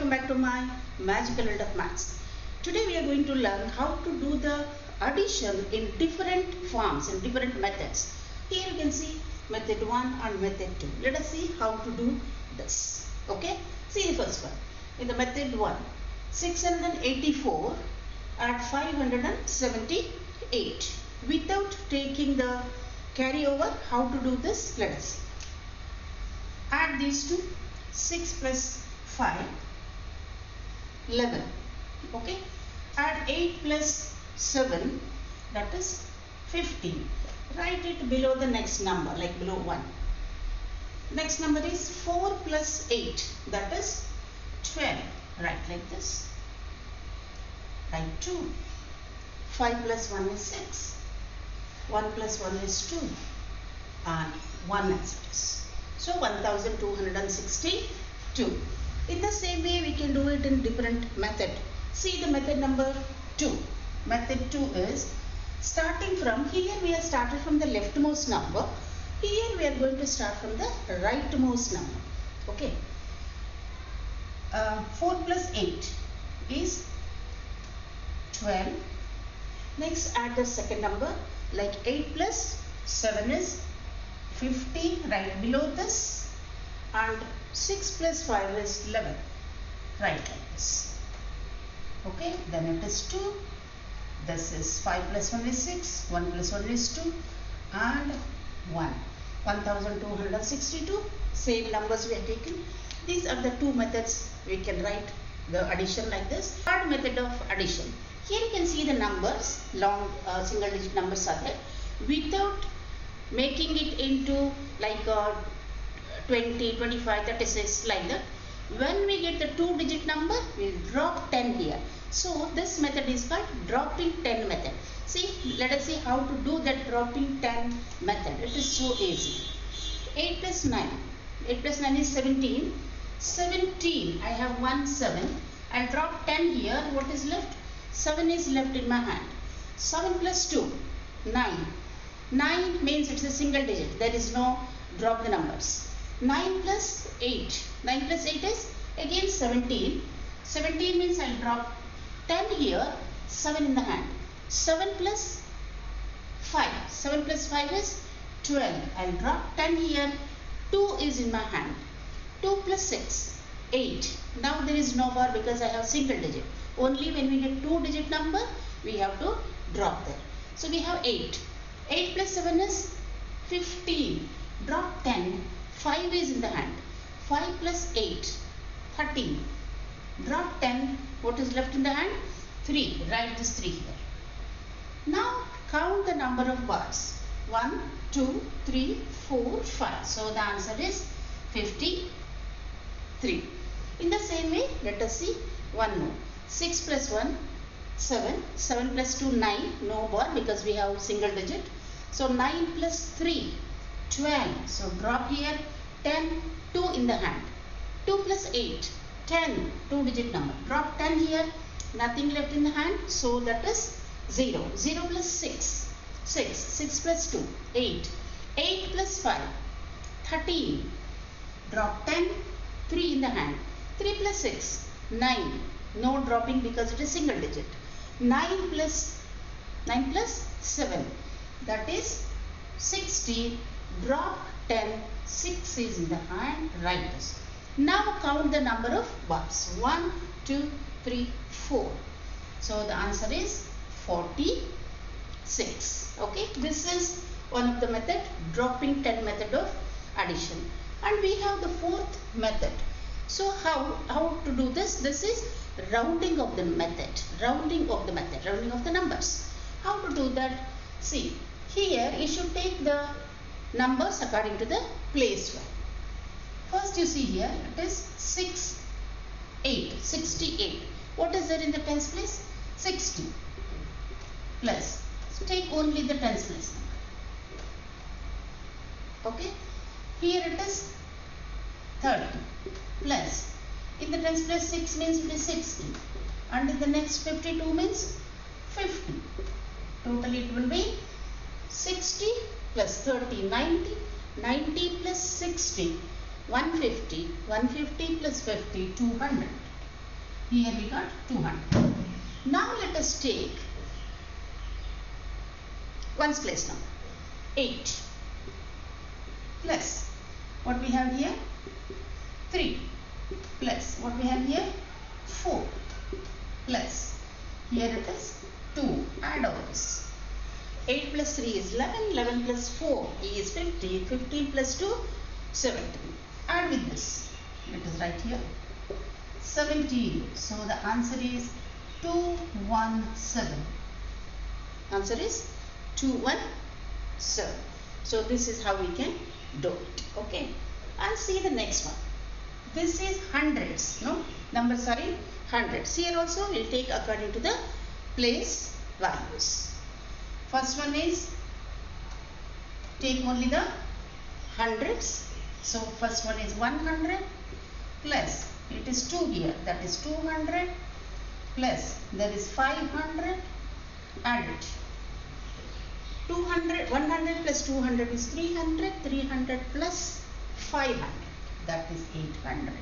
welcome back to my magical world of maths. Today we are going to learn how to do the addition in different forms and different methods. Here you can see method 1 and method 2. Let us see how to do this. Okay, see the first one. In the method 1, 684 at 578 without taking the carryover. How to do this? Let us see. Add these two. 6 plus 5, 11. Okay. Add 8 plus 7, that is 15. Write it below the next number, like below 1. Next number is 4 plus 8, that is 12. Write like this. Write 2. 5 plus 1 is 6. 1 plus 1 is 2. And 1 as it is. So 1262. In the same way we can do it in different method. See the method number 2. Method 2 is starting from here. We have started from the leftmost number. Here we are going to start from the rightmost number. Okay. 4 plus 8 is 12. Next add the second number, like 8 plus 7 is 15, right below this, and 6 plus 5 is 11, right like this. Okay, then it is 2, this is 5 plus 1 is 6, 1 plus 1 is 2, and 1. 1262, same numbers we have taken. These are the two methods we can write the addition like this. Third method of addition. Here you can see the numbers, long single digit numbers are there, without making it into like 20, 25, 36 like that. When we get the 2-digit number, we will drop 10 here. So this method is called dropping 10 method. See, let us see how to do that dropping 10 method. It is so easy. 8 plus 9. 8 plus 9 is 17. 17. I have 1 7. I'll drop 10 here. What is left? 7 is left in my hand. 7 plus 2. 9. 9 means it's a single digit. There is no drop the numbers. 9 plus 8. 9 plus 8 is again 17. 17 means I'll drop 10 here, 7 in the hand. 7 plus 5. 7 plus 5 is 12. I'll drop 10 here. 2 is in my hand. 2 plus 6, 8. Now there is no bar because I have single digit. Only when we get 2-digit number, we have to drop there. So we have 8. 8 plus 7 is 15. Drop 10. 5 is in the hand. 5 plus 8, 13. Drop 10. What is left in the hand? 3. Write this 3 here. Now count the number of bars. 1, 2, 3, 4, 5. So the answer is 53. In the same way, let us see one more. 6 plus 1, 7. 7 plus 2, 9. No bar because we have single digit. So 9 plus 3, 12. So drop here 10, 2 in the hand. 2 plus 8, 10, 2-digit number. Drop 10 here, nothing left in the hand. So that is 0. 0 plus 6, 6. 6 plus 2, 8. 8 plus 5, 13. Drop 10, 3 in the hand. 3 plus 6, 9. No dropping because it is single digit. 9 plus 7. That is 60. Drop 10. 6 is in the hand. Write this. Now count the number of bars. 1, 2, 3, 4. So the answer is 46. Okay. This is one of the method, dropping 10 method of addition. And we have the fourth method. So how to do this? This is rounding of the method. Rounding of the method. Rounding of the numbers. How to do that? See, here you should take the numbers according to the place value. First you see here it is 68. What is there in the tens place? 60 plus. So take only the tens place number. Okay. Here it is 30 plus. In the tens place 6 means it is 60. And in the next 52 means 50. Totally it will be 60 plus 30, 90. 90 plus 60, 150. 150 plus 50, 200. Here we got 200. Now let us take ones place number 8 plus what we have here 3 plus what we have here 4 plus here it is 2. Add all this. 8 plus 3 is 11. 11 plus 4 is 15. 15 plus 2 17. Add with this. Let us write here 17. So the answer is 217. Answer is 217. So this is how we can do it. Okay. And see the next one. This is hundreds. No, numbers are in hundreds. Here also we'll take according to the place values. First one is take only the hundreds. So first one is 100 plus it is 2 here, that is 200 plus there is 500. Add it. 100 plus 200 is 300. 300 plus 500, that is 800.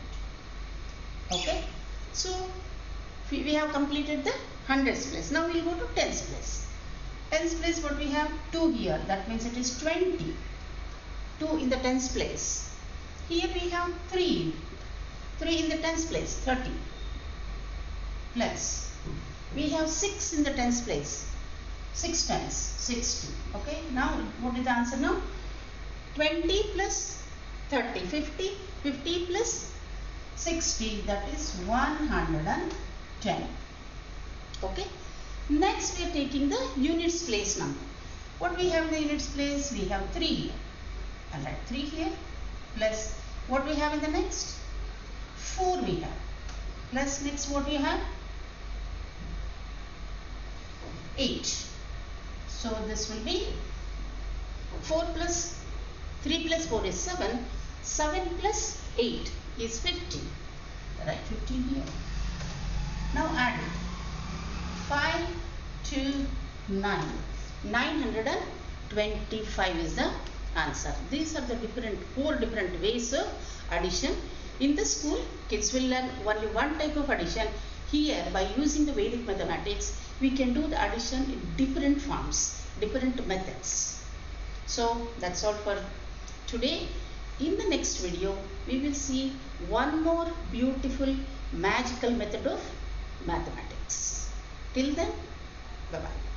Okay. So we have completed the hundreds place. Now we will go to tens place. Tens place what we have 2 here, that means it is 20. 2 in the tens place. Here we have 3. 3 in the tens place, 30. Plus we have 6 in the tens place. 6 times 60. Okay. Now what is the answer now? 20 plus 30, 50. 50 plus 60, that is 110. Okay. Next we are taking the units place number. What we have in the units place? We have 3 here. I'll write 3 here. Plus what we have in the next? 4 we have. Plus next what we have? 8. So this will be 4 plus 3 plus 4 is 7. 7 plus 8 is 15. Write 15 here. Now add it. 5 to 9. 925 is the answer. These are the 4 different ways of addition. In the school, kids will learn only one type of addition. Here, by using the Vedic mathematics, we can do the addition in different forms, different methods. So that's all for today. In the next video, we will see one more beautiful magical method of mathematics. Till then, bye-bye.